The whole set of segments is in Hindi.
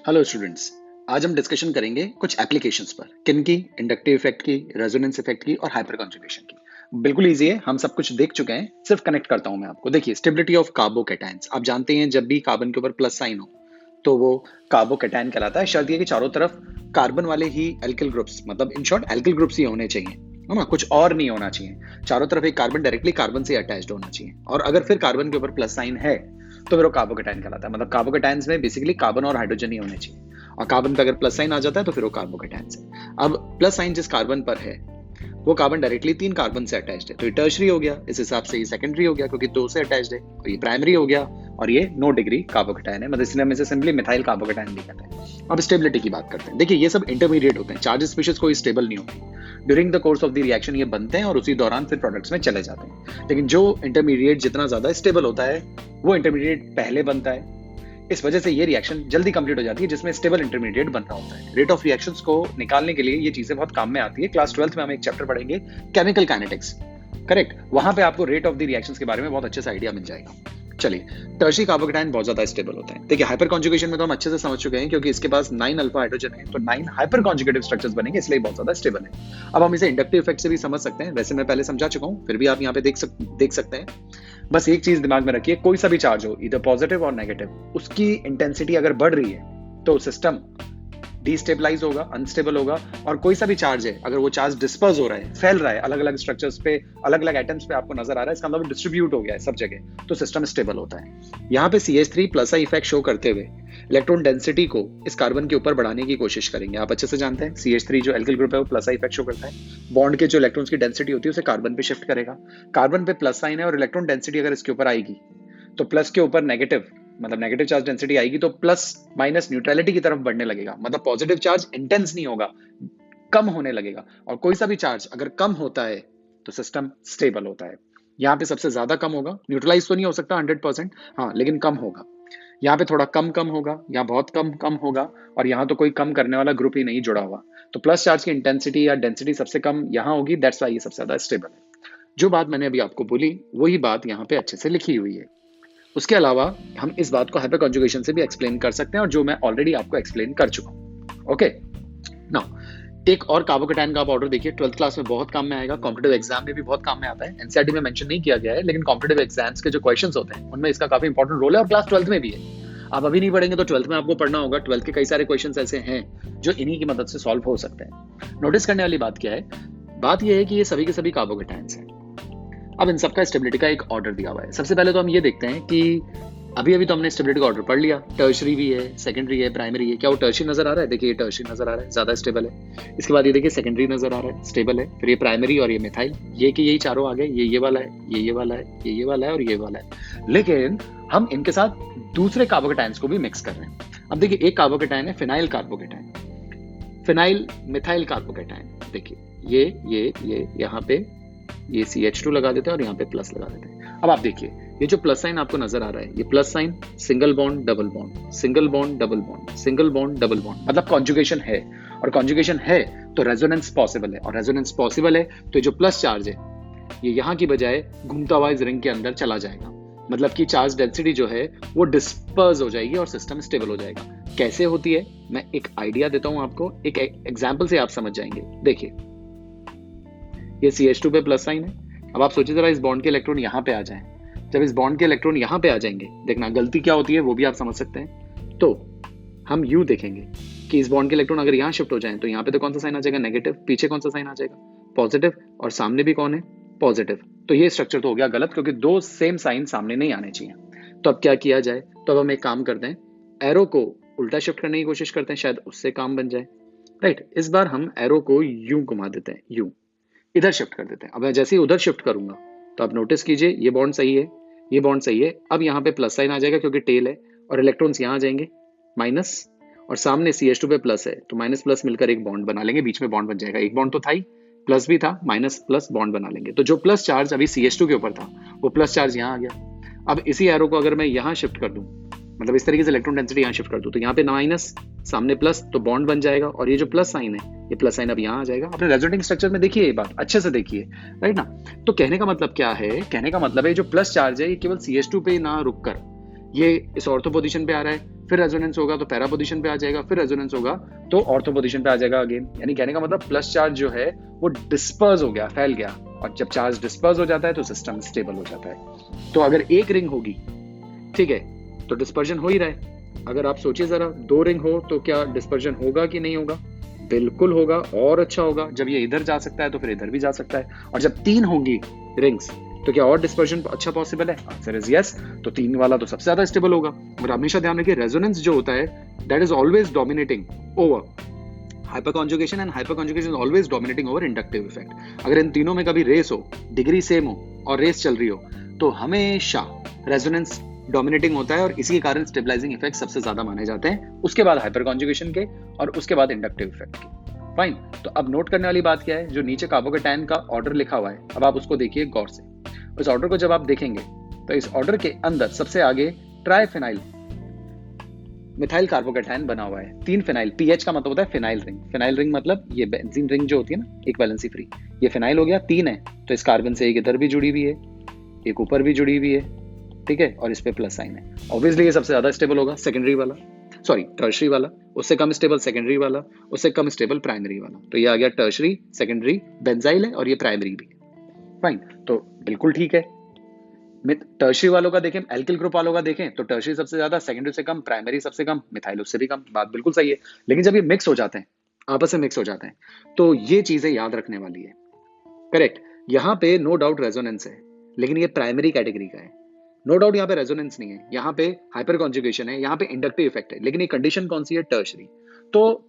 Hello students. आज हम डिस्कशन करेंगे कुछ एप्लीकेशंस पर, किन की, इंडक्टिव इफेक्ट की, रेजोनेंस इफेक्ट की और हाइपर कॉन्जुगेशन की। बिल्कुल इजी है, हम सब कुछ देख चुके हैं, सिर्फ कनेक्ट करता हूं मैं आपको। देखिए, स्टेबिलिटी ऑफ कार्बोकैटायंस, आप जानते हैं जब भी कार्बन के ऊपर प्लस साइन हो तो वो कार्बोकैटायन कहलाता है। शर्त ये कि चारों तरफ कार्बन वाले ही एल्किल ग्रुप्स, मतलब इन शॉर्ट एल्किल ग्रुप्स ही होने चाहिए, है ना, कुछ और नहीं होना चाहिए। चारों तरफ एक कार्बन डायरेक्टली कार्बन से अटैच्ड होना चाहिए, और अगर फिर कार्बन के ऊपर प्लस साइन है तो फिर वो कार्बोकैटायन कहलाता है। मतलब कार्बोकैटायंस में बेसिकली कार्बन और हाइड्रोजन ही होने चाहिए, और कार्बन पे अगर प्लस साइन आ जाता है तो फिर वो कार्बोकैटायंस है। अब प्लस साइन जिस कार्बन पर है वो कार्बन डायरेक्टली 3 कार्बन से अटैच्ड है, तो ये टर्शरी हो गया, इस हिसाब से ये सेकेंडरी हो गया क्योंकि 2 से अटैच्ड है, और ये प्राइमरी हो गया, और ये नो डिग्री कार्बोकैटायन है, मतलब इसलिए हम इसे सिंपली मिथाइल कार्बोकैटायन भी कहते हैं। अब स्टेबिलिटी की बात करते हैं। देखिए, ये सब इंटरमीडिएट होते हैं, चार्ज स्पीशीज कोई स्टेबल नहीं होती। During the course of the reaction ये बनते हैं और उसी दौरान फिर प्रोडक्ट्स में चले जाते हैं। लेकिन जो इंटरमीडिएट जितना ज्यादा स्टेबल होता है वो इंटरमीडिएट पहले बनता है, इस वजह से ये रिएक्शन जल्दी कंप्लीट हो जाती है जिसमें स्टेबल इंटरमीडिएट बन रहा होता है। रेट ऑफ रिएक्शंस को निकालने के लिए ये चीजें बहुत काम में आती है। क्लास 12th में हम एक चैप्टर पढ़ेंगे, केमिकल काइनेटिक्स, करेक्ट। वहां पे आपको रेट ऑफ द रिएक्शंस के बारे में बहुत अच्छे से आइडिया मिल जाएगा। चलिए, टर्शरी कार्बोकैटायन बहुत ज्यादा स्टेबल होता है। देखिए, हाइपर कॉन्जुगेशन में तो हम अच्छे से समझ चुके हैं क्योंकि इसके पास 9 अल्फा हाइड्रोजन है, तो 9 हाइपर कॉन्जुगेटिव स्ट्रक्चर्स बनेंगे, इसलिए बहुत ज्यादा स्टेबल है। अब हम इसे इंडक्टिव इफेक्ट से भी समझ सकते हैं, वैसे मैं पहले समझा चुका हूं, फिर भी आप यहाँ पे देख सकते हैं। बस एक चीज दिमाग में रखिए, कोई सा भी चार्ज हो, इधर पॉजिटिव और नेगेटिव, उसकी इंटेंसिटी अगर बढ़ रही है तो सिस्टम डिस्टेबलाइज होगा, अनस्टेबल होगा। और कोई सा भी चार्ज है, अगर वो चार्ज डिस्पर्स हो रहा है, फैल रहा है अलग अलग स्ट्रक्चर्स पे, अलग अलग एटम्स पे आपको नजर आ रहा है, इसका मतलब डिस्ट्रीब्यूट हो गया है सब जगह, तो सिस्टम स्टेबल होता है। यहाँ पे CH3 plus I effect show करते हुए इलेक्ट्रॉन डेंसिटी को इस कार्बन के ऊपर बढ़ाने की कोशिश करेंगे। आप अच्छे से जानते हैं CH3 जो एल्किल ग्रुप है वो प्लस आई इफेक्ट शो करता है, बॉन्ड के जो इलेक्ट्रॉन्स की डेंसिटी होती है उसे कार्बन पे शिफ्ट करेगा। कार्बन पे प्लस साइन है और इलेक्ट्रॉन डेंसिटी अगर इसके ऊपर आएगी तो प्लस के ऊपर नेगेटिव, मतलब नेगेटिव चार्ज डेंसिटी आएगी तो प्लस माइनस न्यूट्रलिटी की तरफ बढ़ने लगेगा, मतलब पॉजिटिव चार्ज इंटेंस नहीं होगा, कम होने लगेगा। और कोई सा भी चार्ज अगर कम होता है तो सिस्टम स्टेबल होता है। यहाँ पे सबसे ज्यादा कम होगा, न्यूट्रलाइज तो नहीं हो सकता 100%, हाँ, लेकिन कम होगा। यहाँ पे थोड़ा कम कम होगा, यहाँ बहुत कम कम होगा, और यहाँ तो कोई कम करने वाला ग्रुप ही नहीं जुड़ा हुआ, तो प्लस चार्ज की इंटेंसिटी या डेंसिटी सबसे कम यहाँ होगी, दैट्स वाई ये सबसे ज्यादा स्टेबल है। जो बात मैंने अभी आपको बोली वही बात यहाँ पे अच्छे से लिखी हुई है। उसके अलावा हम इस बात को हाइपर कॉन्जुगेशन से भी एक्सप्लेन कर सकते हैं, और जो मैं ऑलरेडी आपको एक्सप्लेन कर चुका हूं। ओके, नाउ एक और कार्बोकैटायन का आप ऑर्डर देखिए, 12th क्लास में बहुत काम में आएगा, कॉम्पिटिटिव एग्जाम में भी बहुत काम में आता है। एनसीईआरटी में मेंशन नहीं किया गया है, लेकिन कॉम्पिटिटिव एग्जाम्स के जो क्वेश्चंस होते हैं उनमें इसका काफी इंपॉर्टेंट रोल है, और क्लास 12th में भी है। आप अभी नहीं पढ़ेंगे तो 12th में आपको पढ़ना होगा। 12th के कई सारे क्वेश्चंस ऐसे हैं जो इन्हीं की मदद से सॉल्व हो सकते हैं। नोटिस करने वाली बात क्या है, बात यह है कि ये सभी के सभी कार्बोकैटायंस हैं। अब इन सबका स्टेबिलिटी का एक ऑर्डर दिया हुआ है। सबसे पहले तो हम ये देखते हैं कि अभी तो हमने स्टेबिलिटी का ऑर्डर पढ़ लिया, टर्शरी भी है, सेकेंडरी है, प्राइमरी है। क्या वो टर्शरी नजर आ रहा है? देखिए, ये टर्शरी नजर आ रहा है, ज्यादा स्टेबल है। इसके बाद ये देखिए सेकेंडरी नजर आ रहा है, स्टेबल है। फिर ये प्राइमरी और ये मिथाइल, ये कि यही चारों आ गए, ये वाला है, ये वाला है, ये वाला है और ये वाला है। लेकिन हम इनके साथ दूसरे कार्बोकैटायंस को भी मिक्स कर रहे हैं। अब देखिए, एक कार्बोकैटायन है phenyl carbocation, phenyl methyl carbocation. देखिए ये यहाँ पे ये CH2 लगा देते हैं और यहाँ पे प्लस लगा देते हैं। अब आप देखिए, ये जो प्लस साइन आपको नजर आ रहा है, ये plus sign, single bond double bond, single bond double bond, single bond double bond, मतलब कॉन्जुगेशन है। और कॉन्जुगेशन है तो रेजोनेंस पॉसिबल है, और रेजोनेंस पॉसिबल है तो जो प्लस चार्ज है ये यहाँ की बजाय घूमता हुआ इस रिंग के अंदर चला जाएगा, मतलब कि चार्ज डेंसिटी जो है वो डिस्पर्स हो जाएगी और सिस्टम स्टेबल हो जाएगा। कैसे होती है, मैं एक आइडिया देता हूं आपको, एक एग्जाम्पल से आप समझ जाएंगे। देखिए, ये CH2 पे प्लस साइन है। अब आप सोचिए जरा, इस बॉन्ड के इलेक्ट्रॉन यहाँ पे आ जाएं। जब इस बॉन्ड के इलेक्ट्रॉन यहाँ पे आ जाएंगे, देखना गलती क्या होती है वो भी आप समझ सकते हैं। तो हम यू देखेंगे कि इस बॉन्ड के इलेक्ट्रॉन अगर यहाँ शिफ्ट हो जाएं तो यहाँ पे तो कौन सा साइन आ जाएगा? नेगेटिव। पीछे कौन सा साइन आ जाएगा? पॉजिटिव। और सामने भी कौन है? पॉजिटिव। तो ये स्ट्रक्चर तो हो गया गलत, क्योंकि दो सेम साइन सामने नहीं आने चाहिए। तो अब क्या किया जाए? तो अब हम एक काम करते हैं, एरो को उल्टा शिफ्ट करने की कोशिश करते हैं, शायद उससे काम बन जाए। राइट, इस बार हम एरो को यूं घुमा देते हैं, यूं इधर शिफ्ट कर देते हैं। अब मैं जैसे ही उधर शिफ्ट करूंगा तो आप नोटिस कीजिए, ये बॉन्ड सही है, ये बॉन्ड सही है। अब यहाँ पे प्लस साइन आ जाएगा क्योंकि टेल है, और इलेक्ट्रॉन्स यहाँ आ जाएंगे माइनस, और सामने CH2 पे प्लस है तो माइनस प्लस मिलकर एक बॉन्ड बना लेंगे, बीच में बॉन्ड बन जाएगा। एक बॉन्ड तो था ही, प्लस भी था, माइनस प्लस बॉन्ड बना लेंगे। तो जो प्लस चार्ज अभी CH2 के ऊपर था वो प्लस चार्ज यहाँ आ गया। अब इसी एरो को अगर मैं यहाँ शिफ्ट कर दूं, मतलब इस तरीके से इलेक्ट्रॉन डेंसिटी यहाँ शिफ्ट कर दूं, तो यहाँ पे माइनस, सामने प्लस, तो बॉन्ड बन जाएगा, और ये जो प्लस साइन है ये प्लस साइन अब यहाँ आ जाएगा। अपने रेजोनेटिंग स्ट्रक्चर में देखिए, ये बात अच्छे से देखिए, राइट ना। तो कहने का मतलब क्या है? कहने का मतलब है जो प्लस चार्ज है ये केवल CH2 पे ना रुक कर ये इस ऑर्थो पोजीशन पे आ रहा है, फिर रेजोनेंस होगा तो पैरा पोजीशन पे आ जाएगा, फिर रेजोनेंस होगा तो ऑर्थो पोजीशन पे आ जाएगा अगेन। यानी कहने का मतलब प्लस चार्ज जो है वो डिस्पर्स हो गया, फैल गया, और जब चार्ज डिस्पर्स हो जाता है तो सिस्टम स्टेबल हो जाता है। तो अगर एक रिंग होगी, ठीक है, तो डिस्पर्जन हो ही रहा है। अगर आप सोचिए जरा, 2 रिंग हो तो क्या डिस्पर्जन होगा कि नहीं होगा? बिल्कुल होगा, और अच्छा होगा। जब ये इधर जा सकता है तो फिर इधर भी जा सकता है। और जब 3 होंगी रिंग्स तो क्या और डिस्पर्जन अच्छा पॉसिबल है? Answer is yes. तो 3 वाला तो सबसे ज्यादा स्टेबल होगा। और हमेशा ध्यान रखिए, रेजोनेंस जो होता है that is always dominating over hyper conjugation, and hyper conjugation is always dominating over inductive effect. अगर इन तीनों में कभी रेस हो, डिग्री सेम हो और रेस चल रही हो, तो हमेशा रेजोनेंस डोमिनेटिंग होता है, और इसी के कारण स्टेबलाइजिंग इफेक्ट सबसे ज्यादा माने जाते हैं, उसके बाद हाइपर कॉन्जुगेशन के, और उसके बाद इंडक्टिव इफेक्ट के। फाइन। तो अब नोट करने वाली बात क्या है, जो नीचे कार्बोकेटायन का ऑर्डर लिखा हुआ है, अब आप उसको देखिए गौर से। उस ऑर्डर को जब आप देखेंगे तो इस ऑर्डर के अंदर सबसे आगे ट्राइफेनाइल मिथाइल कार्बोकेटायन बना हुआ है। 3 फिनाइल, पीएच का मतलब होता है फिनाइल रिंग। फिनाइल रिंग मतलब ये बेंजीन रिंग जो होती है ना, एक वैलेंसी फ्री, ये फिनाइल हो गया। 3 है तो इस कार्बन से एक इधर भी जुड़ी हुई है, एक ऊपर भी जुड़ी हुई है, ठीक है, और इस पे प्लस साइन है। ऑब्वियसली ये सबसे ज्यादा स्टेबल होगा सेकेंडरी वाला, सॉरी टर्शरी वाला, उससे कम स्टेबल सेकेंडरी वाला, उससे कम स्टेबल प्राइमरी वाला। तो ये आ गया टर्शरी, सेकेंडरी बेंजाइल है, और ये प्राइमरी भी है। फाइन, तो बिल्कुल ठीक है। टर्शरी वालों का देखें, एल्किल ग्रुप वालों का देखें तो टर्शरी सबसे ज्यादा, सेकेंडरी से कम, प्राइमरी सबसे कम, मिथाइल उससे भी कम। बात बिल्कुल सही है। लेकिन जब ये मिक्स हो जाते हैं, आपस में मिक्स हो जाते हैं, तो ये चीजें याद रखने वाली है। करेक्ट। यहाँ पे नो डाउट रेजोनेंस है, लेकिन ये प्राइमरी कैटेगरी का है। नो डाउट यहाँ पे रेजोनेंस नहीं है, यहाँ पे हाइपर कॉन्जुगेशन है, यहाँ पे इंडक्टिव इफेक्ट है, लेकिन ये कंडीशन कौन सी है? टर्शरी। तो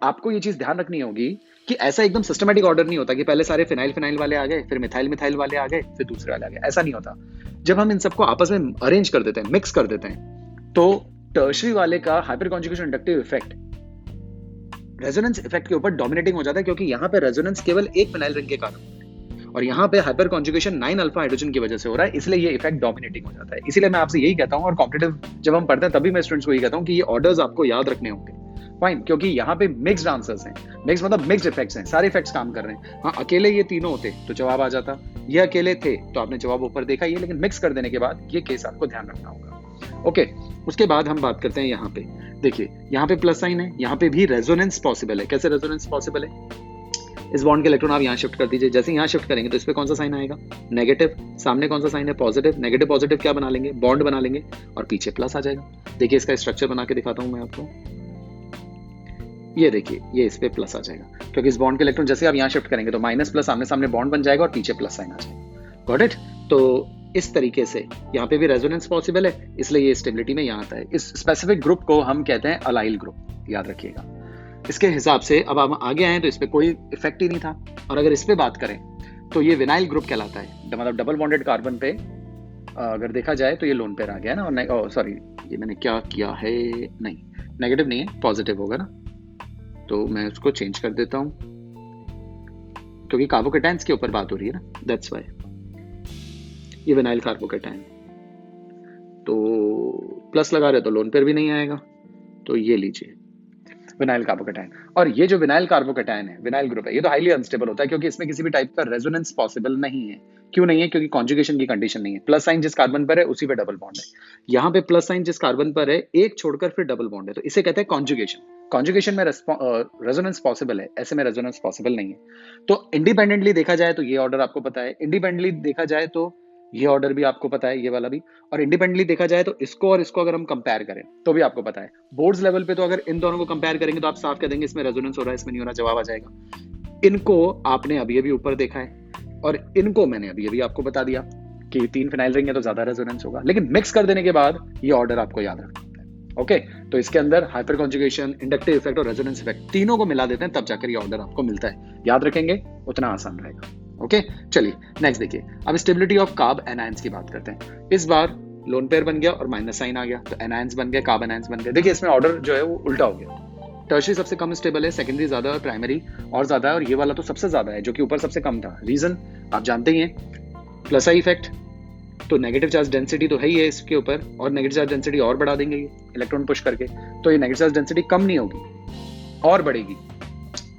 आपको ये चीज ध्यान रखनी होगी कि ऐसा एकदम सिस्टमैटिक ऑर्डर नहीं होता कि पहले सारे फिनाइल वाले आ गए, फिर मिथाइल वाले आ गए, फिर दूसरे वाले आ गए। ऐसा नहीं होता। जब हम इन सबको आपस में अरेंज कर देते हैं, मिक्स कर देते हैं, तो टर्शरी वाले का hyper conjugation inductive effect resonance effect के ऊपर डोमिनेटिंग हो जाता है, क्योंकि यहाँ पे रेजोनेंस केवल एक फिनाइल रिंग के कारण, और यहाँ पे हाइपर कॉन्जुगेशन 9 अल्फा हाइड्रोजन की वजह से हो रहा है, इसलिए ये इफेक्ट डोमिनेटिंग हो जाता है। इसीलिए मैं आपसे यही कहता हूँ, और कॉम्पिटिटिव जब हम पढ़ते हैं तभी मैं स्टूडेंट्स को यही कहता हूँ कि ये ऑर्डर्स आपको याद रखने होंगे। फाइन, क्योंकि यहाँ पे मिक्स्ड आंसर्स हैं, मिक्स मतलब मिक्स्ड इफेक्ट्स हैं, सारे इफेक्ट्स काम कर रहे हैं। हाँ, अकेले ये तीनों होते तो जवाब आ जाता, ये अकेले थे तो आपने जवाब ऊपर देखा ही है, लेकिन मिक्स कर देने के बाद ये केस आपको ध्यान रखना होगा। ओके, उसके बाद हम बात करते हैं यहाँ पे। देखिए यहाँ पे प्लस साइन है, यहाँ पे भी रेजोनेंस पॉसिबल है। कैसे रेजोनेंस पॉसिबल है? इस बॉन्ड के इलेक्ट्रॉन आप यहाँ शिफ्ट कर दीजिए, जैसे यहाँ शिफ्ट करेंगे तो इस पे कौन सा साइन आएगा? नेगेटिव। सामने कौन सा साइन है? पॉजिटिव। नेगेटिव पॉजिटिव क्या बना लेंगे? बॉन्ड बना लेंगे, और पीछे प्लस आ जाएगा। देखिए इसका स्ट्रक्चर बना के दिखाता हूँ मैं आपको। ये देखिए, ये इस पे प्लस आ जाएगा, क्योंकि इस बॉन्ड के इलेक्ट्रॉन जैसे आप यहाँ शिफ्ट करेंगे तो माइनस प्लस सामने सामने बॉन्ड बन जाएगा, और पीछे प्लस साइन आ जाएगा। Got it? तो इस तरीके से यहाँ पे भी रेजोनेंस पॉसिबल है, इसलिए ये स्टेबिलिटी में यहाँ आता है। इस स्पेसिफिक ग्रुप को हम कहते हैं अलाइल ग्रुप, याद रखिएगा। इसके हिसाब से अब हम आगे आए तो इस पे कोई इफेक्ट ही नहीं था, और अगर इस पे बात करें तो ये विनाइल ग्रुप कहलाता है। मतलब डबल बॉन्डेड कार्बन पे अगर देखा जाए तो ये लोन पेयर आ गया ना, और सॉरी ये मैंने क्या किया है, नहीं नेगेटिव नहीं है, पॉजिटिव होगा ना, तो मैं उसको चेंज कर देता हूँ, क्योंकि कार्बोकेटायंस के ऊपर बात हो रही है ना, दैट्स व्हाई। ये विनाइल कार्बोकेटायन, तो प्लस लगा रहे तो लोन पेयर भी नहीं आएगा, तो ये लीजिए विनाइल कार्बोकेटायन। और ये जो विनाइल कार्बोकेटायन है, विनाइल ग्रुप है, ये तो हाईली अनस्टेबल होता है, क्योंकि इसमें किसी भी टाइप का रेजोनेंस पॉसिबल नहीं है। क्यों नहीं है? क्योंकि कॉन्जुगेशन की कंडीशन नहीं है। प्लस साइन जिस कार्बन पर है उसी पे डबल बॉन्ड है। यहाँ पे प्लस साइन जिस कार्बन पर है, एक छोड़कर फिर डबल बॉन्ड है, तो इसे कहते हैं कॉन्जुगेशन। कॉन्जुगेशन में रेजोनेंस पॉसिबल है, ऐसे में रेजोनेंस पॉसिबल नहीं है। तो इंडिपेंडेंटली देखा जाए तो ये ऑर्डर आपको पता है, इंडिपेंडेंटली देखा जाए तो ये ऑर्डर भी आपको पता है, ये वाला भी, और इंडिपेंडेंटली देखा जाए तो इसको और इसको अगर हम कंपेयर करें तो भी आपको पता है। बोर्ड्स लेवल पे तो अगर इन दोनों को कंपेयर करेंगे तो आप साफ कह देंगे इसमें रेजोनेंस हो रहा है, इसमें नहीं हो रहा, जवाब आ जाएगा। इनको आपने अभी अभी ऊपर देखा है, और इनको मैंने अभी अभी आपको बता दिया कि 3 फिनाइल रिंग है तो ज्यादा रेजोनेंस होगा, लेकिन मिक्स कर देने के बाद ये ऑर्डर आपको याद रखना होता है। ओके, तो इसके अंदर हाइपर कॉन्जुगेशन, इंडक्टिव इफेक्ट और रेजोनेंस इफेक्ट तीनों को मिला देते हैं, तब जाकर ये ऑर्डर आपको मिलता है। याद रखेंगे उतना आसान रहेगा। ओके, चलिए नेक्स्ट देखिए। अब स्टेबिलिटी ऑफ कार्ब एनायंस की बात करते हैं। इस बार लोन पेयर बन गया और माइनस साइन आ गया, तो एनायंस बन गया, कार्ब एनायंस बन गया। देखिए इसमें ऑर्डर जो है वो उल्टा हो गया। टर्शरी सबसे कम स्टेबल है, सेकेंडरी ज्यादा है, प्राइमरी और ज्यादा है, और ये वाला तो सबसे ज्यादा है जो कि ऊपर सबसे कम था। रीजन आप जानते ही हैं, प्लस आई इफेक्ट, तो नेगेटिव चार्ज डेंसिटी तो है ही है इसके ऊपर, और नेगेटिव चार्ज डेंसिटी और बढ़ा देंगे ये इलेक्ट्रॉन पुश करके, तो ये नेगेटिव चार्ज डेंसिटी कम नहीं होगी और बढ़ेगी।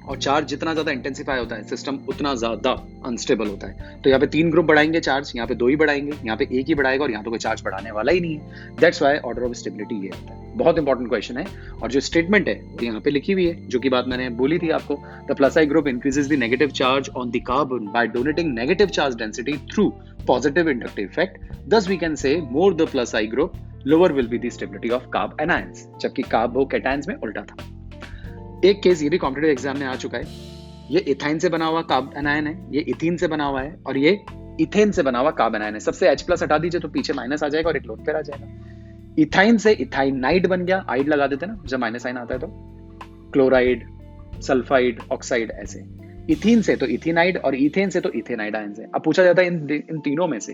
और चार्ज जितना ज्यादा इंटेंसिफाई होता है सिस्टम उतना ज्यादा अनस्टेबल होता है। तो यहाँ पे 3 ग्रुप बढ़ाएंगे चार्ज, यहाँ पे 2 ही बढ़ाएंगे, यहाँ पे 1 ही बढ़ाएगा और यहाँ तो कोई चार्ज बढ़ाने वाला ही नहीं है। That's why order of stability ये होता है। बहुत इंपॉर्टेंट क्वेश्चन है और जो स्टेटमेंट है वो यहाँ पे लिखी हुई है, जो की बात मैंने बोली थी आपको। The plus I group increases the negative charge on the carbon bye donating negative charge density through positive inductive effect. Thus we can say more the plus I group, lower will be the stability of carb anions, जबकि कार्ब हो कैटायंस में उल्टा था। एक केस ये भी कॉम्पिटिटिव एग्जाम में आ चुका है। ये इथाइन से बना हुआ कार्ब एनायन है, ये इथीन से बना हुआ है और ये इथेन से बना हुआ कार्ब एनायन है। सबसे H प्लस हटा दीजिए तो पीछे माइनस आ जाएगा और एक लोन पेयर आ जाएगा। इथाइन से इथाइनाइड बन गया, आइड लगा देते ना जब माइनस साइन आता है तो, क्लोराइड, सल्फाइड, ऑक्साइड ऐसे। इथीन से तो इथेनाइड और इथेन से तो इथेनाइड आयन है। अब पूछा जाता है इन तीनों में से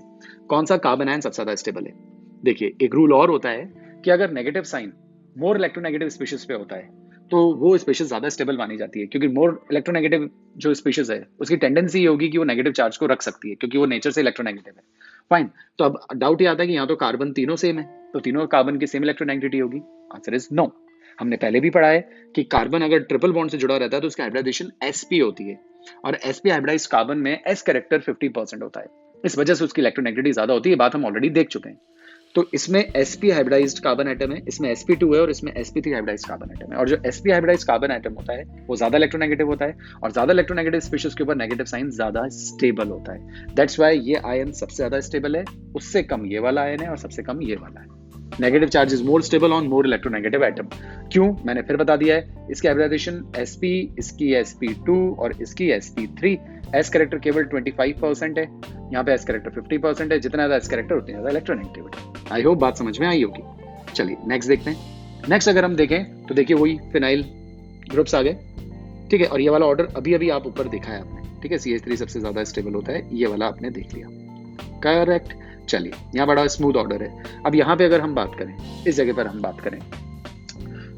कौन सा कार्बन आयन सबसे ज्यादा स्टेबल है। देखिए एक रूल और होता है कि अगर negative sign more electronegative species पे होता है तो वो स्पीशीज ज्यादा स्टेबल मानी जाती है, क्योंकि मोर इलेक्ट्रोनेगेटिव जो स्पीशीज है उसकी टेंडेंसी ये होगी कि वो नेगेटिव चार्ज को रख सकती है, क्योंकि वो नेचर से इलेक्ट्रोनेगेटिव है। फाइन, तो अब डाउट ये आता है कि यहाँ तो कार्बन तीनों सेम है, तो तीनों कार्बन की सेम इलेक्ट्रोनेगेटिविटी होगी। Answer is no. हमने पहले भी पढ़ा है कि कार्बन अगर ट्रिपल बॉन्ड से जुड़ा रहता है तो उसकी हाइब्रिडाइजेशन sp होती है और sp हाइब्रिडाइज्ड कार्बन में s कैरेक्टर 50% होता है, इस वजह से उसकी इलेक्ट्रोनेगेटिविटी ज्यादा होती है। बात हम ऑलरेडी देख चुके हैं। तो इसमें sp हाइब्रिडाइज्ड कार्बन एटम है, इसमें sp2 है और इसमें sp3 हाइब्रिडाइज्ड कार्बन एटम है। और जो sp हाइब्रिडाइज्ड कार्बन एटम होता है वो ज्यादा इलेक्ट्रोनेगेटिव होता है और ज्यादा इलेक्ट्रोनेगेटिव स्पीशीज के ऊपर नेगेटिव साइन ज्यादा स्टेबल होता है। दैट्स व्हाई ये आयन सबसे ज्यादा स्टेबल है, उससे कम ये वाला आयन है और सबसे कम ये वाला है। Negative charge is more stable on more electronegative atom. क्यों, मैंने फिर बता दिया है। इसकी हाइब्रिडाइजेशन sp, इसकी sp2 और इसकी sp3। s कैरेक्टर केवल 25% है, यहाँ पे s कैरेक्टर 50% है। जितना ज्यादा s कैरेक्टर उतनी ज्यादा इलेक्ट्रोनेगेटिविटी। आई होप बात समझ में आई होगी। चलिए नेक्स्ट देखते हैं। नेक्स्ट अगर हम देखें तो देखिए वही फिनाइल ग्रुप्स आ गए, ठीक है। और ये वाला ऑर्डर अभी अभी आप ऊपर देखा है आपने, ठीक है। CH3 सबसे ज्यादा स्टेबल होता है, ये वाला आपने देख लिया, करेक्ट। चलिए यहाँ बड़ा स्मूथ ऑर्डर है। अब यहाँ पे अगर हम बात करें, इस जगह पर हम बात करें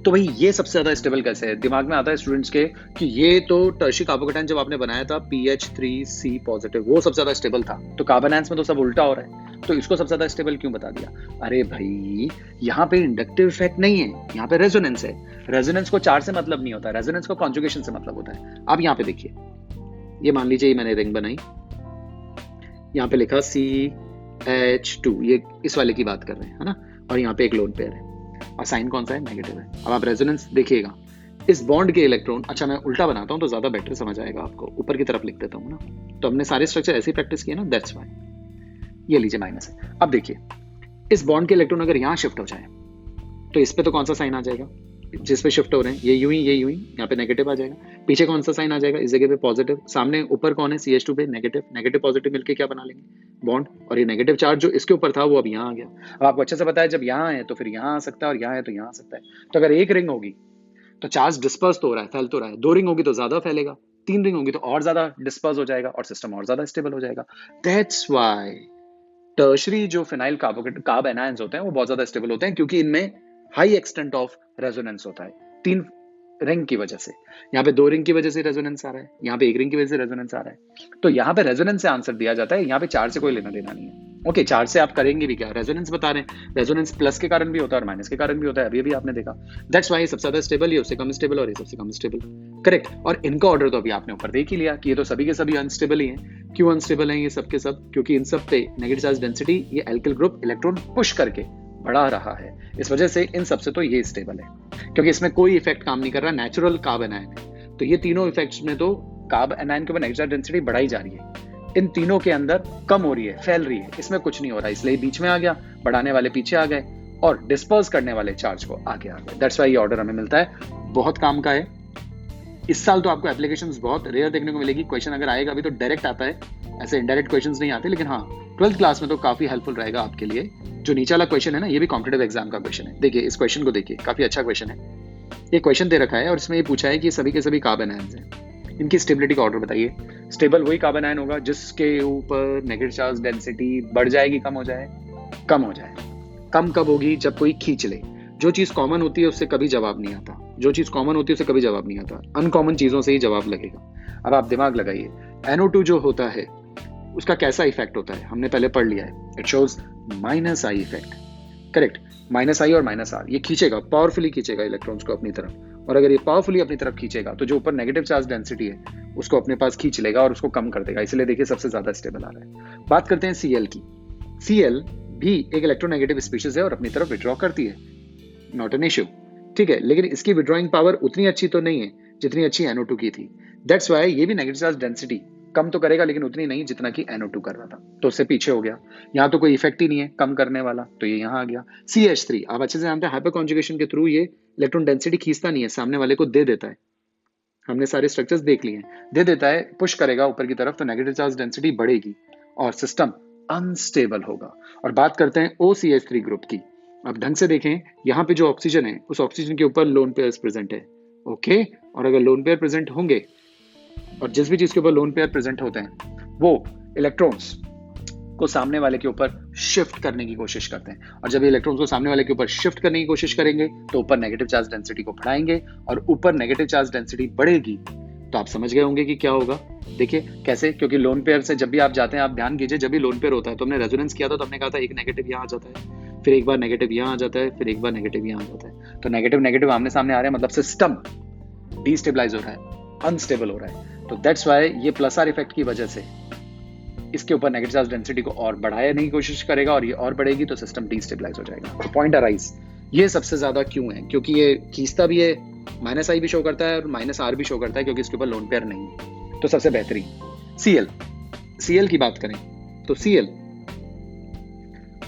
तो भाई ये सबसे ज्यादा स्टेबल कैसे है। दिमाग में आता है स्टूडेंट्स के कि ये तो टर्शियरी कार्बोकेटायन जब आपने बनाया था PH3C पॉजिटिव, वो सबसे ज्यादा स्टेबल था। तो कार्बन आयंस में तो सब उल्टा हो रहा है, तो इसको सबसे ज्यादा स्टेबल क्यों बता दिया। अरे भाई यहाँ पे इंडक्टिव इफेक्ट नहीं है, यहाँ पे रेजोनेंस है। रेजोनेंस को चार्ज से मतलब नहीं होता, रेजोनेंस को कॉन्जुगेशन से मतलब होता है। अब यहाँ पे देखिए, ये मान लीजिए मैंने रिंग बनाई, यहाँ पे लिखा CH2, ये इस वाले की बात कर रहे हैं, है ना। और यहाँ पे एक लोन पेयर है और साइन कौन सा है, नेगेटिव है। अब आप रेजोनेंस देखिएगा, इस बॉन्ड के इलेक्ट्रॉन, अच्छा मैं उल्टा बनाता हूँ तो ज्यादा बेटर समझ आएगा आपको, ऊपर की तरफ लिख देता हूँ ना। तो हमने सारे स्ट्रक्चर ऐसे ही प्रैक्टिस किए ना, दैट्स व्हाई। ये लीजिए माइनस है। अब देखिए इस बॉन्ड के इलेक्ट्रॉन अगर यहाँ शिफ्ट हो जाए तो इस पे तो कौन सा साइन आ जाएगा, जिस पे शिफ्ट हो रहे हैं, ये यूं ही यहाँ पे नेगेटिव आ जाएगा। पीछे कौन सा साइन आ जाएगा, इस जगह पे पॉजिटिव। सामने ऊपर कौन है, CH2 पे नेगेटिव। नेगेटिव पॉजिटिव मिलके क्या बना लेंगे, बॉन्ड। और ये नेगेटिव चार्ज जो इसके ऊपर था वो अब यहाँ आ गया। अब आपको अच्छे से पता है जब यहाँ है तो फिर यहाँ आ सकता है और यहाँ है तो यहाँ आ सकता है। तो अगर एक रिंग होगी तो चार्ज डिस्पर्स तो हो रहा है, फैल तो रहा है। 2 रिंग होगी तो ज्यादा फैलेगा, 3 रिंग होगी तो और ज्यादा डिस्पर्स हो जाएगा और सिस्टम और ज्यादा स्टेबल हो जाएगा। दैट्स व्हाई टर्शियरी जो फिनाइल कार्ब एनायंस होते हैं वो बहुत ज्यादा स्टेबल होते हैं, क्योंकि इनमें हाई एक्सटेंट ऑफ रेजोनेंस होता है। 3 रिंग की वजह से, यहाँ पे 2 रिंग की वजह से रेजोनेंस आ रहा है, यहाँ पे 1 रिंग की वजह से रेजोनेंस आ रहा है। तो यहाँ पे रेजोनेंस से आंसर दिया जाता है, यहाँ पे चार्ज से कोई लेना देना नहीं है। ओके, चार्ज से आप करेंगे भी क्या, रेजोनेंस बता रहे हैं। रेजोनेंस प्लस के कारण भी होता है और माइनस के कारण भी होता है, अभी अभी आपने देखा। दैट्स व्हाई सबसे ज्यादा स्टेबल, ये उससे कम स्टेबल और ये सबसे कम स्टेबल, करेक्ट। और इनका ऑर्डर तो अभी आपने ऊपर देख ही लिया कि ये तो सभी के सभी अनस्टेबल ही हैं। क्यों अनस्टेबल हैं ये सब के सब, क्योंकि इन सब पे नेगेटिव चार्ज डेंसिटी, ये एल्किल ग्रुप इलेक्ट्रॉन पुश करके बढ़ा रहा है। इस वजह से इन सबसे तो ये स्टेबल है, क्योंकि इसमें कोई इफेक्ट काम नहीं कर रहा, नेचुरल कार्ब एनायन है। तो ये तीनों इफेक्ट्स में तो कार्ब एनायन के ऊपर नेगेटिव डेंसिटी बढ़ाई जा रही है, इन तीनों के अंदर कम हो रही है, फैल रही है। इसमें कुछ नहीं हो रहा, इसलिए बीच में आ गया, बढ़ाने वाले पीछे आ गए और डिस्पर्स करने वाले चार्ज को आगे आ गए। दैट्स व्हाई ये ऑर्डर हमें मिलता है, बहुत काम का है। इस साल तो आपको एप्लीकेशंस बहुत रेयर देखने को मिलेगी। क्वेश्चन अगर आएगा अभी तो डायरेक्ट आता है, ऐसे इनडायरेक्ट क्वेश्चंस नहीं आते। लेकिन हाँ, 12th क्लास में तो काफी हेल्पफुल रहेगा आपके लिए। जो नीचे वाला क्वेश्चन है ना, ये भी कॉम्पिटिटिव एग्जाम का क्वेश्चन है। देखिए इस क्वेश्चन को देखिए, काफी अच्छा क्वेश्चन है। ये क्वेश्चन दे रखा है और इसमें ये पूछा है कि सभी के सभी कार्बन आयंस हैं, इनकी स्टेबिलिटी का ऑर्डर बताइए। स्टेबल वही कार्बन आयन होगा जिसके ऊपर नेगेटिव चार्ज डेंसिटी बढ़ जाएगी, कम हो जाए, कम हो जाए। कम कब होगी, जब कोई खींच ले। जो चीज कॉमन होती है उससे कभी जवाब नहीं आता, जो चीज कॉमन होती है उससे कभी जवाब नहीं आता, अनकॉमन चीजों से ही जवाब लगेगा। अब आप दिमाग लगाइए, NO2 जो होता है उसका कैसा इफेक्ट होता है, हमने पहले पढ़ लिया है। It shows -I effect, correct. -I और -R ये खींचेगा, पावरफुली खींचेगा इलेक्ट्रॉन्स को अपनी तरफ, और अगर ये पावरफुली अपनी तरफ खींचेगा तो जो ऊपर नेगेटिव चार्ज डेंसिटी है उसको अपने पास खींच लेगा और उसको कम कर देगा, इसलिए देखिए सबसे ज्यादा स्टेबल आ रहा है। बात करते हैं Cl की। Cl भी एक इलेक्ट्रोनेगेटिव स्पीशीज है और अपनी तरफ विड्रॉ करती है, नॉट एन इश्यू, ठीक है, लेकिन इसकी विड्रॉइंग पावर उतनी अच्छी तो नहीं है जितनी अच्छी NO2 की थी। दैट्स वाई ये भी नेगेटिव चार्ज डेंसिटी कम तो करेगा लेकिन उतनी नहीं जितना कि NO2 कर रहा था, तो उससे पीछे हो गया। यहाँ तो कोई इफेक्ट ही नहीं है कम करने वाला, तो ये यहाँ आ गया। CH3 आप अच्छे से जानते हैं हाइपर कॉन्जुगेशन के थ्रू ये इलेक्ट्रॉन डेंसिटी खींचता नहीं है, सामने वाले को दे देता है। हमने सारे स्ट्रक्चर्स देख लिए हैं, दे देता है, पुश करेगा ऊपर की तरफ तो नेगेटिव चार्ज डेंसिटी बढ़ेगी और सिस्टम अनस्टेबल होगा। और बात करते हैं OCH3 ग्रुप की। अब ढंग से देखें, यहाँ पे जो ऑक्सीजन है उस ऑक्सीजन के ऊपर लोन पेयर्स प्रेजेंट है, ओके, और अगर लोन पेयर प्रेजेंट होंगे और जिस भी चीज के ऊपर लोन पेयर प्रेजेंट होते हैं वो इलेक्ट्रॉन्स को सामने वाले के ऊपर शिफ्ट करने की कोशिश करते हैं, और जब ये इलेक्ट्रॉन्स को सामने वाले के ऊपर शिफ्ट करने की कोशिश करेंगे तो ऊपर नेगेटिव चार्ज डेंसिटी को बढ़ाएंगे, और ऊपर नेगेटिव चार्ज डेंसिटी बढ़ेगी तो आप समझ गए होंगे कि क्या होगा। देखिए कैसे, क्योंकि लोन पेयर से जब भी आप जाते हैं, आप ध्यान कीजिए, जब भी लोन पेयर होता है तो हमने रेजोनेंस किया था तो हमने कहा था एक नेगेटिव यहाँ आ जाता है, फिर एक बार नेगेटिव यहाँ आ जाता है, फिर एक बार नेगेटिव यहाँ आ जाता है, तो नेगेटिव नेगेटिव आमने सामने आ रहे हैं, मतलब सिस्टम डिस्टेबलाइज हो रहा है, अनस्टेबल हो रहा है। तो दैट्स वाई ये प्लस आर इफेक्ट की वजह से इसके ऊपर नेगेटिव चार्ज डेंसिटी को और बढ़ाने की कोशिश करेगा और ये और बढ़ेगी तो सिस्टम डिस्टेबलाइज हो जाएगा। तो पॉइंट अराइज, ये सबसे ज्यादा क्यों है, क्योंकि ये खींचता भी है, -I भी शो करता है और -R भी शो करता है, क्योंकि इसके ऊपर लोन पेयर नहीं है। तो सबसे बेहतरीन Cl की बात करें तो Cl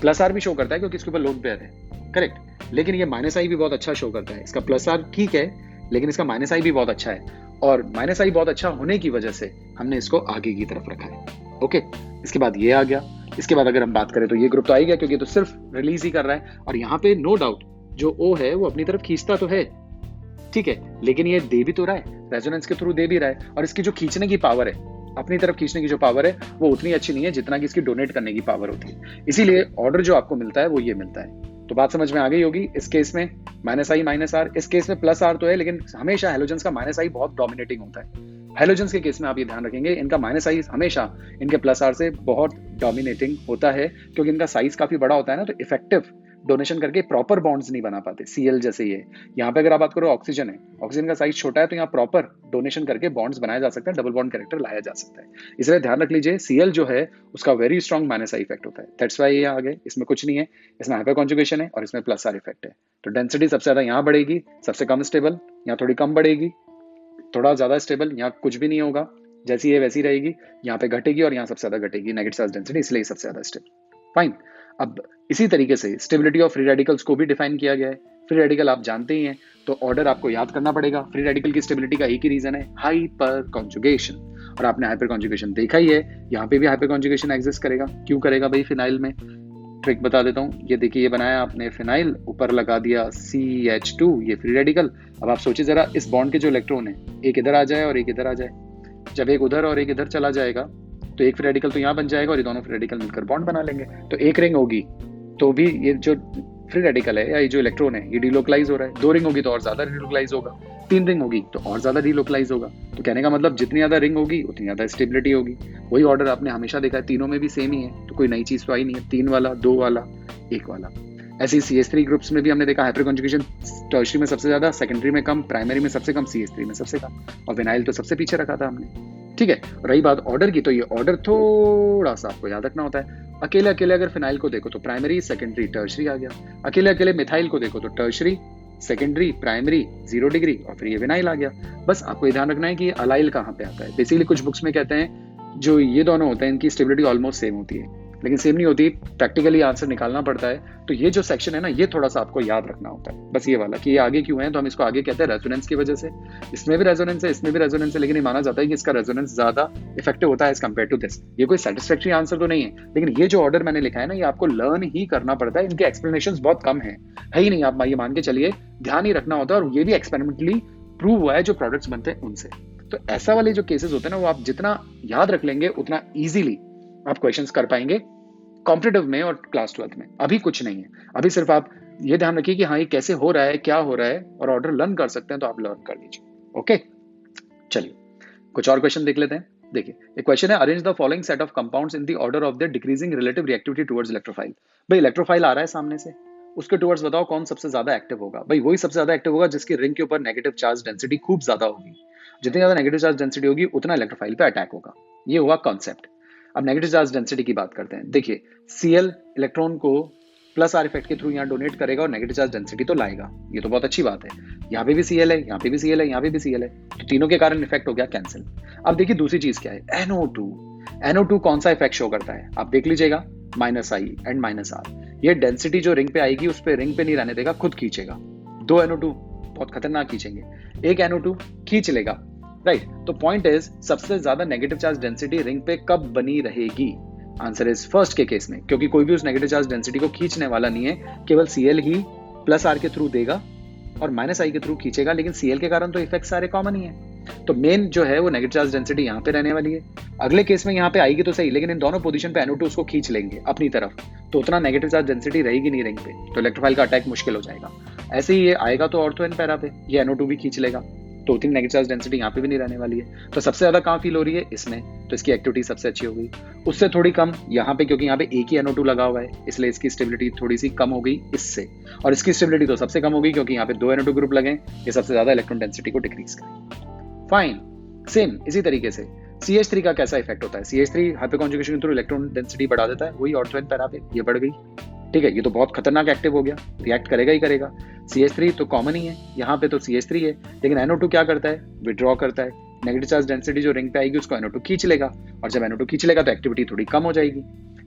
+R भी शो करता है क्योंकि इसके ऊपर लोन पेयर है, करेक्ट, लेकिन ये -I भी बहुत अच्छा शो करता है। इसका +R ठीक है लेकिन इसका -I भी बहुत अच्छा है, और -I बहुत अच्छा होने की वजह से हमने इसको आगे की तरफ रखा है। ओके, इसके बाद ये आ गया। इसके बाद अगर हम बात करें तो ये ग्रुप तो आ ही गया क्योंकि तो सिर्फ रिलीज ही कर रहा है, और यहाँ पे नो डाउट जो O है वो अपनी तरफ खींचता तो है, ठीक है, लेकिन ये दे भी तो रहा है, रेजोनेंस के थ्रू दे भी रहा है, और इसकी जो खींचने की पावर है, अपनी तरफ खींचने की जो पावर है वो उतनी अच्छी नहीं है जितना कि इसकी डोनेट करने की पावर होती है। इसीलिए ऑर्डर जो आपको मिलता है वो ये मिलता है। तो बात समझ में आ गई होगी। इस केस में -I -R, इस केस में +R तो है, लेकिन हमेशा हेलोजेंस का -I बहुत डोमिनेटिंग होता है। हेलोजेंस के केस में आप ये ध्यान रखेंगे, इनका -I हमेशा इनके +R से बहुत डोमिनेटिंग होता है, क्योंकि इनका साइज काफी बड़ा होता है ना, तो इफेक्टिव डोनेशन करके प्रॉपर बॉन्ड्स नहीं बना पाते। Cl जैसे ही है, यहाँ पे अगर आप बात करो ऑक्सीजन है, ऑक्सीजन का साइज छोटा है तो यहाँ प्रॉपर डोनेशन करके बॉन्ड्स बनाए जा सकते हैं, डबल बॉन्ड कैरेक्टर लाया जा सकता है। इसलिए ध्यान रख लीजिए Cl जो है उसका वेरी स्ट्रॉन्ग -I इफेक्ट होता है। दैट्स वाई ये आ गए, इसमें कुछ नहीं है, इसमें हाइपर कॉन्जुगेशन है और इसमें +R इफेक्ट है। तो डेंसिटी सबसे ज्यादा यहाँ बढ़ेगी, सबसे कम स्टेबल, यहाँ थोड़ी कम बढ़ेगी, थोड़ा ज्यादा स्टेबल, यहाँ कुछ भी नहीं होगा, जैसी है वैसी रहेगी, यहाँ पे घटेगी और यहाँ सबसे ज्यादा घटेगी नेगेटिव चार्ज डेंसिटी, इसलिए सबसे ज्यादा स्टेबल। फाइन। अब इसी तरीके से स्टेबिलिटी ऑफ फ्री रेडिकल्स को भी डिफाइन किया गया है। फ्री रेडिकल आप जानते ही हैं, तो ऑर्डर आपको याद करना पड़ेगा। फ्री रेडिकल की स्टेबिलिटी का एक ही रीजन है, हाइपर कॉन्जुगेशन, और आपने हाइपर कॉन्जुगेशन देखा ही है, यहाँ पे भी हाइपर कॉन्जुगेशन एग्जिस्ट करेगा। क्यों करेगा भाई? फिनाइल में ट्रिक बता देता हूँ। ये देखिए, ये बनाया आपने फिनाइल, ऊपर लगा दिया CH2, ये फ्री रेडिकल। अब आप सोचिए जरा, इस बॉन्ड के जो इलेक्ट्रॉन है, एक इधर आ जाए और एक इधर आ जाए, जब एक उधर और एक इधर चला जाएगा तो एक फ्री रेडिकल तो यहाँ बन जाएगा और ये दोनों फ्री रेडिकल मिलकर बॉन्ड बना लेंगे, तो एक रिंग होगी तो भी ये जो फ्री रेडिकल है या ये जो इलेक्ट्रॉन है ये डिलोकलाइज हो रहा है। 2 रिंग होगी तो और ज्यादा डिलोकलाइज होगा, 3 रिंग होगी तो और ज्यादा डिलोकलाइज होगा। तो कहने का मतलब जितनी ज्यादा रिंग होगी उतनी ज्यादा स्टेबिलिटी होगी। वही ऑर्डर आपने हमेशा देखा है, तीनों में भी सेम ही है, तो कोई नई चीज तो आई नहीं है। 3 वाला, 2 वाला, 1 वाला। ऐसे ही CH3 ग्रुप्स में भी हमने देखा हाइपर कॉन्जुगेशन टर्शरी में सबसे ज्यादा, सेकेंडरी में कम, प्राइमरी में सबसे कम, CH3 में सबसे कम, और विनाइल तो सबसे पीछे रखा था हमने। ठीक है, रही बात ऑर्डर की, तो ये ऑर्डर थोड़ा सा आपको याद रखना होता है। अकेले अकेले अगर फिनाइल को देखो तो प्राइमरी, सेकेंडरी, टर्शरी आ गया। अकेले अकेले मिथाइल को देखो तो टर्शरी, सेकेंडरी, प्राइमरी, 0 डिग्री, और फिर ये विनाइल आ गया। बस आपको ये ध्यान रखना है कि अलाइल कहाँ पे आता है। बेसिकली कुछ बुक्स में कहते हैं जो ये दोनों होते हैं इनकी स्टेबिलिटी ऑलमोस्ट सेम होती है, लेकिन सेम नहीं होती, प्रैक्टिकली आंसर निकालना पड़ता है। तो ये जो सेक्शन है ना, ये थोड़ा सा आपको याद रखना होता है, बस ये वाला कि ये आगे क्यों है, तो हम इसको आगे कहते हैं रेजोनेंस की वजह से। इसमें भी रेजोनेंस है, इसमें भी रेजोनेंस है, लेकिन ये माना जाता है कि इसका रेजोनेंस ज्यादा इफेक्टिव होता है एज कंपेयर टू दिस। ये कोई सेटिस्फैक्टरी आंसर तो नहीं है, लेकिन ये जो ऑर्डर मैंने लिखा है ना, ये आपको लर्न ही करना पड़ता है। इनके एक्सप्लेनेशन बहुत कम है ही नहीं, आप ये मान के चलिए, ध्यान ही रखना होता है। और ये भी एक्सपेरिमेंटली प्रूव हुआ है जो प्रोडक्ट्स बनते हैं उनसे। तो ऐसा वाले जो केसेस होते हैं ना, वो आप जितना याद रख लेंगे उतना इजीली आप क्वेश्चंस कर पाएंगे कॉम्पिटिटिव में और क्लास 12th में। अभी कुछ नहीं है, अभी सिर्फ आप ये ध्यान रखिए कि हाँ ये कैसे हो रहा है, क्या हो रहा है, और ऑर्डर लर्न कर सकते हैं तो आप लर्न कर लीजिए। ओके, चलिए कुछ और क्वेश्चन देख लेते हैं। देखिए, एक क्वेश्चन है, arrange the following set of compounds in the order of their decreasing relative reactivity towards electrophile. भाई इलेक्ट्रोफाइल आ रहा है सामने से, उसके टुवर्ड्स बताओ कौन सबसे ज्यादा एक्टिव होगा। भाई वही सबसे ज्यादा एक्टिव होगा जिसकी रिंग के ऊपर नेगेटिव चार्ज डेंसिटी खूब ज्यादा होगी। जितनी ज्यादा नेगेटिव चार्ज डेंसिटी होगी उतना इलेक्ट्रोफाइल पे अटैक होगा। ये हुआ कॉन्सेप्ट। अब नेगेटिव चार्ज डेंसिटी की बात करते हैं। देखिए Cl इलेक्ट्रॉन को प्लस आर इफेक्ट के थ्रू यहाँ डोनेट करेगा और नेगेटिव चार्ज डेंसिटी तो लाएगा, ये तो बहुत अच्छी बात है। यहाँ पे भी Cl है, यहाँ पे भी Cl है, यहाँ पे भी Cl है, तो तीनों के कारण इफेक्ट हो गया कैंसिल। अब देखिए दूसरी चीज क्या है, NO2। NO2 कौन सा इफेक्ट शो करता है आप देख लीजिएगा, -I एंड -R। ये डेंसिटी जो रिंग पे आएगी उस पे रिंग पे नहीं रहने देगा, खुद खींचेगा। 2 NO2 बहुत खतरनाक खींचेंगे, 1 NO2 खींच लेगा, राइट। तो पॉइंट इज सबसे ज्यादा नेगेटिव चार्ज डेंसिटी रिंग पे कब बनी रहेगी? आंसर इज फर्स्ट के केस में, क्योंकि कोई भी उस नेगेटिव चार्ज डेंसिटी को खींचने वाला नहीं है, केवल Cl ही प्लस आर के थ्रू देगा और -I के थ्रू खींचेगा, लेकिन Cl के कारण तो इफेक्ट सारे कॉमन ही है। तो मेन जो है वो नेगेटिव चार्ज डेंसिटी यहाँ पे रहने वाली है। अगले केस में यहाँ पे आएगी तो सही, लेकिन इन दोनों पोजीशन पे NO2 उसको खींच लेंगे अपनी तरफ, तो उतना नेगेटिव चार्ज डेंसिटी रहेगी नहीं रिंग पे, तो इलेक्ट्रोफाइल का अटैक मुश्किल हो जाएगा। ऐसे ही ये आएगा तो ऑर्थो एन पैरा पे, ये NO2 भी खींच लेगा, तो उतनी नेगेटिव चार्ज डेंसिटी यहाँ पे भी नहीं रहने वाली है। तो सबसे ज्यादा कहाँ फील हो रही है? इसमें, तो इसकी एक्टिविटी सबसे अच्छी हो गई। उससे थोड़ी कम यहाँ पे, क्योंकि यहाँ पे एक ही NO2 लगा हुआ है, इसलिए इसकी स्टेबिलिटी थोड़ी सी कम हो गई इससे, और इसकी स्टेबिलिटी तो सबसे कम हो गई क्योंकि यहाँ पे 2 NO2 ग्रुप लगे, ये सबसे ज्यादा इलेक्ट्रॉन डेंसिटी को डिक्रीज करें। फाइन, सेम इसी तरीके से CH3 का कैसा इफेक्ट होता है? CH3 हाइपर कॉन्जुगेशन के थ्रू इलेक्ट्रॉन डेंसिटी बढ़ा देता है, वही ऑर्थो एन पैरा पे, ये बढ़ गई, ठीक है। ये तो बहुत खतरनाक एक्टिव हो गया, रिएक्ट करेगा ही करेगा। CH3 तो कॉमन ही है, यहाँ पे तो CH3 है, लेकिन NO2 क्या करता है? विड्रॉ करता है। नेगेटिव चार्ज डेंसिटी जो रिंग पे आएगी उसको NO2 खींच लेगा, और जब NO2 खींच लेगा तो एक्टिविटी थोड़ी कम हो जाएगी,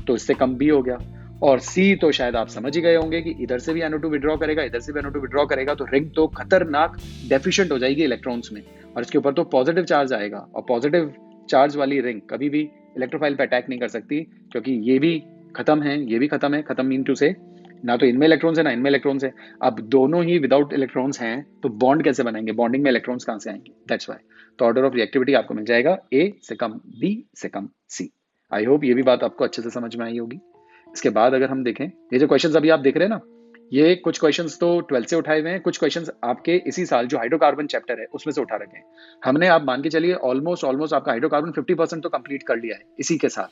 तो इससे कम भी हो गया। और C तो शायद आप समझ ही गए होंगे कि इधर से भी NO2 विड्रॉ करेगा, इधर से भी NO2 विड्रॉ करेगा, तो रिंग तो खतरनाक डेफिशिएंट हो जाएगी इलेक्ट्रॉन्स में, और इसके ऊपर तो पॉजिटिव चार्ज आएगा, और पॉजिटिव चार्ज वाली रिंग कभी भी इलेक्ट्रोफाइल पे अटैक नहीं कर सकती, क्योंकि ये भी खत्म है, ये भी खत्म है। खत्म मीन टू से ना तो इनमें इलेक्ट्रॉन्स है ना इनमें इलेक्ट्रॉन्स है। अब दोनों ही विदाउट इलेक्ट्रॉन्स हैं, तो बॉन्ड कैसे बनाएंगे? बॉन्डिंग में इलेक्ट्रॉन्स कहां से आएंगे? That's why. तो ऑर्डर ऑफ रिएक्टिविटी आपको मिल जाएगा A से कम B से कम C। आई होप ये भी बात आपको अच्छे से समझ में आई होगी। इसके बाद अगर हम देखें, ये जो क्वेश्चंस अभी आप देख रहे हैं ना, ये कुछ क्वेश्चंस तो 12th से उठाए हुए हैं, कुछ क्वेश्चंस आपके इसी साल जो हाइड्रोकार्बन चैप्टर है उसमें से उठा रखे हैं। हमने, आप मान के चलिए, ऑलमोस्ट आपका हाइड्रोकार्बन 50% तो कंप्लीट कर लिया है इसी के साथ,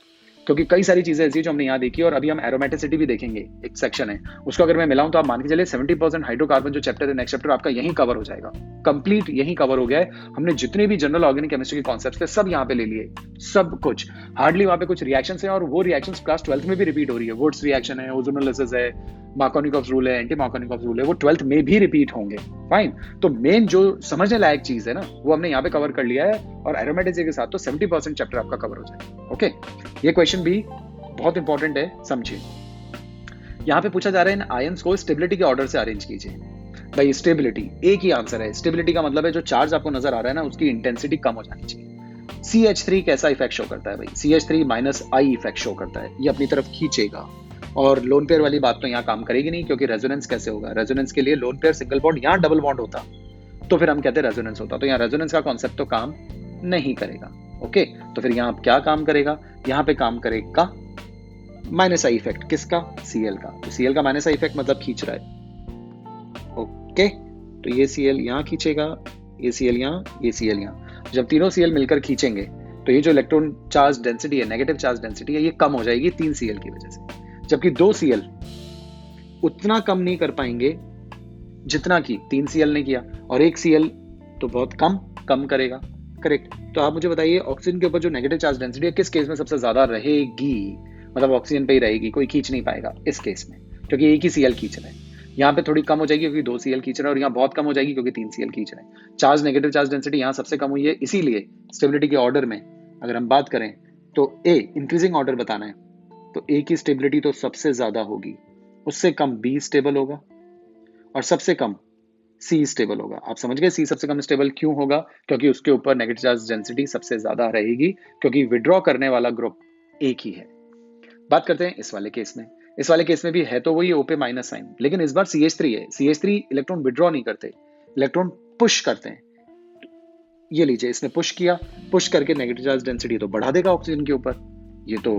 क्योंकि कई सारी चीजें ऐसी जो हमने यहाँ देखी, और अभी हम एरोमेटिसिटी भी देखेंगे, एक सेक्शन है उसको अगर मैं मिलाऊं तो आप मान के चलिए 70% हाइड्रोकार्बन जो चैप्टर है, नेक्स्ट चैप्टर आपका यहीं कवर हो जाएगा, कंप्लीट यहीं कवर हो गया है। हमने जितने भी जनरल ऑर्गेनिक केमिस्ट्री के कॉन्सेप्ट्स थे सब यहाँ पे ले लिए, सब कुछ, हार्डली वहाँ पे कुछ रिएक्शंस हैं, और वो रिएक्शंस क्लास 12th में भी रिपीट हो रही है। वुड्स रिएक्शन है, ओजोनोलिसिस है, मार्कोनिकॉफ रूल है, एंटी मार्कोनिकॉफ रूल है, वो 12th में भी रिपीट होंगे। फाइन, तो मेन जो समझने लायक चीज है ना वो हमने यहाँ पे कवर कर लिया है, और एरोमेटिसिटी के साथ तो 70% चैप्टर आपका कवर हो जाएगा। ओके, ये क्वेश्चन भी बहुत इंपॉर्टेंट है, समझिए। यहां पे पूछा जा रहा है इन आयंस को स्टेबिलिटी के ऑर्डर से अरेंज कीजिए। भाई स्टेबिलिटी एक ही आंसर है। स्टेबिलिटी का मतलब है जो चार्ज आपको नजर आ रहा है ना उसकी इंटेंसिटी कम हो जानी चाहिए। CH3 कैसा इफेक्ट शो करता है? भाई CH3 -I इफेक्ट शो करता है, ये अपनी तरफ खींचेगा, और लोन पेयर वाली बात तो यहाँ काम करेगी नहीं, क्योंकि रेजोनेंस कैसे होगा? रेजोनेंस के लिए लोन पेयर सिंगल बॉन्ड, यहाँ डबल बॉन्ड होता तो फिर हम कहते हैं रेजोनेंस होता, तो यहाँ रेजोनेंस का कॉन्सेप्ट तो काम नहीं करेगा। ओके, तो फिर यहाँ क्या काम करेगा? यहाँ पे काम करेगा -I इफेक्ट, किसका? Cl का। तो Cl का -I इफेक्ट मतलब खींच रहा है। ओके, तो ये Cl यहाँ खींचेगा, ये Cl यहाँ, ये Cl यहाँ। जब तीनों Cl मिलकर खींचेंगे तो ये जो इलेक्ट्रॉन चार्ज डेंसिटी है, नेगेटिव चार्ज डेंसिटी है, ये कम हो जाएगी 3 Cl की वजह से, जबकि 2 Cl उतना कम नहीं कर पाएंगे जितना कि 3 Cl ने किया, और 1 Cl तो बहुत कम करेगा। करेक्ट। तो आप मुझे बताइए ऑक्सीजन के ऊपर जो नेगेटिव चार्ज डेंसिटी है किस केस में सबसे ज्यादा रहेगी? मतलब ऑक्सीजन पे ही रहेगी, कोई खींच नहीं पाएगा इस केस में, क्योंकि एक ही Cl खींच रहा है। यहाँ पे थोड़ी कम हो जाएगी क्योंकि 2 Cl खींच रहा है, और यहाँ बहुत कम हो जाएगी क्योंकि 3 Cl खींच रहे हैं। चार्ज नेगेटिव चार्ज डेंसिटी यहाँ सबसे कम हुई है, इसीलिए स्टेबिलिटी के ऑर्डर में अगर हम बात करें तो A इंक्रीजिंग ऑर्डर बताना है, तो A की स्टेबिलिटी तो सबसे ज्यादा होगी, उससे कम B स्टेबल होगा, और सबसे कम C स्टेबल होगा। आप समझ गए C सबसे कम स्टेबल क्यों होगा? क्योंकि उसके ऊपर नेगेटिव चार्ज डेंसिटी सबसे ज्यादा रहेगी, क्योंकि विड्रॉ करने वाला ग्रुप एक ही है। बात करते हैं इस वाले केस में। इस वाले केस में भी है तो वही O पे माइनस साइन, लेकिन इस बार CH3 है। CH3 इलेक्ट्रॉन विड्रॉ नहीं करते, इलेक्ट्रॉन पुश करते हैं। ये लीजिए, इसने पुश किया, पुश करके नेगेटिव चार्ज डेंसिटी तो बढ़ा देगा ऑक्सीजन के ऊपर, ये तो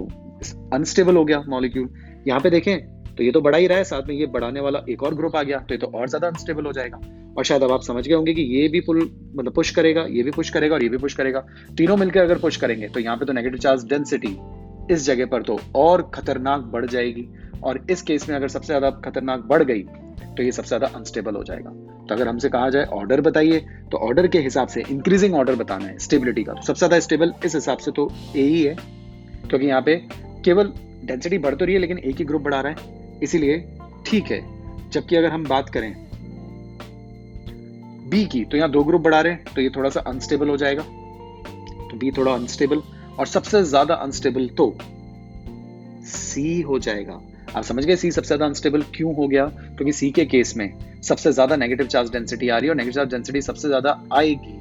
अनस्टेबल हो गया मॉलिक्यूल। यहाँ पे देखें तो ये तो बढ़ा ही रहा है, साथ में ये बढ़ाने वाला एक और ग्रुप आ गया, तो ये तो और ज्यादा अनस्टेबल हो जाएगा। और शायद अब आप समझ गए होंगे कि ये भी मतलब पुश करेगा, ये भी पुश करेगा और ये भी पुश करेगा, तीनों मिलकर अगर पुश करेंगे तो यहाँ पे तो नेगेटिव चार्ज डेंसिटी इस जगह पर तो और खतरनाक बढ़ जाएगी। और इस केस में अगर सबसे ज्यादा खतरनाक बढ़ गई तो ये सबसे ज्यादा अनस्टेबल हो जाएगा। तो अगर हमसे कहा जाए ऑर्डर बताइए, तो ऑर्डर के हिसाब से इंक्रीजिंग ऑर्डर बताना है स्टेबिलिटी का, तो सबसे ज्यादा स्टेबल इस हिसाब से तो ए ही है, क्योंकि यहाँ पे केवल डेंसिटी बढ़ तो रही है लेकिन एक ही ग्रुप बढ़ा रहा है, इसीलिए ठीक है। जबकि अगर हम बात करें बी की, तो यहाँ 2 ग्रुप बढ़ा रहे हैं तो ये थोड़ा सा अनस्टेबल हो जाएगा, तो बी थोड़ा अनस्टेबल, और सबसे ज्यादा अनस्टेबल तो सी हो जाएगा। आप समझ गए सी सबसे ज्यादा अनस्टेबल क्यों हो गया, क्योंकि सी के केस में सबसे ज्यादा नेगेटिव चार्ज डेंसिटी आ रही है, और नेगेटिव चार्ज डेंसिटी सबसे ज्यादा आएगी,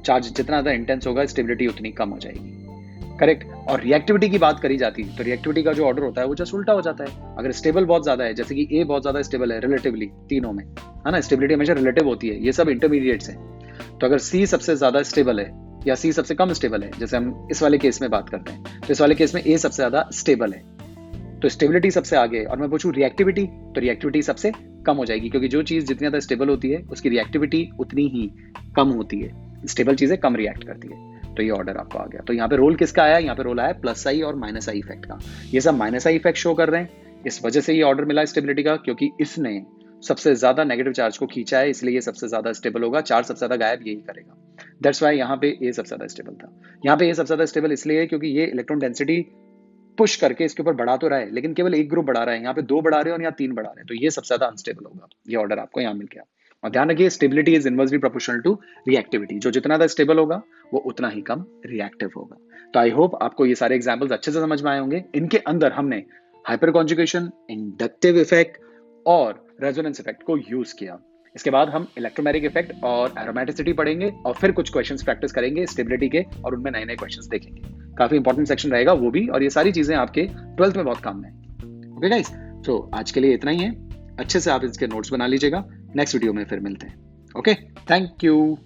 चार्ज जितना ज्यादा इंटेंस होगा स्टेबिलिटी उतनी कम हो जाएगी, करेक्ट। और रिएक्टिविटी की बात करी जाती है तो रिएक्टिविटी का जो ऑर्डर होता है वो जस्ट उल्टा हो जाता है। अगर स्टेबल बहुत ज्यादा है, जैसे कि ए बहुत ज्यादा स्टेबल है रिलेटिवली तीनों में, है ना, स्टेबिलिटी हमेशा रिलेटिव होती है, ये सब इंटरमीडिएट्स हैं। तो अगर सी सबसे ज्यादा स्टेबल है या सी सबसे कम स्टेबल है, जैसे हम इस वाले केस में बात करते हैं, तो इस वाले केस में ए सबसे ज्यादा स्टेबल है, तो स्टेबिलिटी सबसे आगे, और मैं पूछूं रिएक्टिविटी, तो रिएक्टिविटी सबसे कम हो जाएगी, क्योंकि जो चीज जितनी ज्यादा स्टेबल होती है उसकी रिएक्टिविटी उतनी ही कम होती है, स्टेबल चीजें कम रिएक्ट करती है। तो ये ऑर्डर आपको आ गया। तो यहाँ पे रोल किसका आया, यहाँ पे रोल आया प्लस आई और माइनस आई इफेक्ट का। ये सब माइनस आई इफेक्ट शो कर रहे हैं, इस वजह से ये ऑर्डर मिला स्टेबिलिटी का, क्योंकि इसने सबसे ज्यादा नेगेटिव चार्ज को खींचा है, इसलिए ये सबसे ज्यादा स्टेबल होगा, चार्ज सबसे ज्यादा गायब यही करेगा। दैट्स वाई यहाँ पे ये सबसे ज्यादा स्टेबल था। यहाँ पे ये सबसे ज्यादा स्टेबल इसलिए है क्योंकि ये इलेक्ट्रॉन डेंसिटी पुश करके इसके ऊपर बढ़ा तो रहा है, लेकिन केवल एक ग्रुप बढ़ा रहा है, यहाँ पे 2 बढ़ा रहे हैं और यहाँ 3 बढ़ा रहे हैं, तो ये सबसे ज्यादा अनस्टेबल होगा। ये ऑर्डर आपको यहाँ मिल गया। और ध्यान रखिए stability is inversely proportional to reactivity, जो जितना ज्यादा स्टेबल होगा वो उतना ही कम रिएक्टिव होगा। तो आई होप आपको ये सारे एग्जांपल्स अच्छे से समझ में आए होंगे। इनके अंदर हमने हाइपर कॉन्जुगेशन, इंडक्टिव इफेक्ट और रेजोनेंस इफेक्ट को यूज किया। इसके बाद हम इलेक्ट्रोमैग्नेटिक इफेक्ट और एरोमेटिसिटी पढ़ेंगे, और फिर कुछ क्वेश्चंस प्रैक्टिस करेंगे स्टेबिलिटी के, और उनमें नए नए क्वेश्चंस देखेंगे। काफी इंपॉर्टेंट सेक्शन रहेगा वो भी, और ये सारी चीजें आपके 12th में बहुत काम में आएंगी। ओके गाइस, तो आज के लिए इतना ही है। अच्छे से आप इसके नोट्स बना लीजिएगा। नेक्स्ट वीडियो में फिर मिलते हैं। Okay, thank you.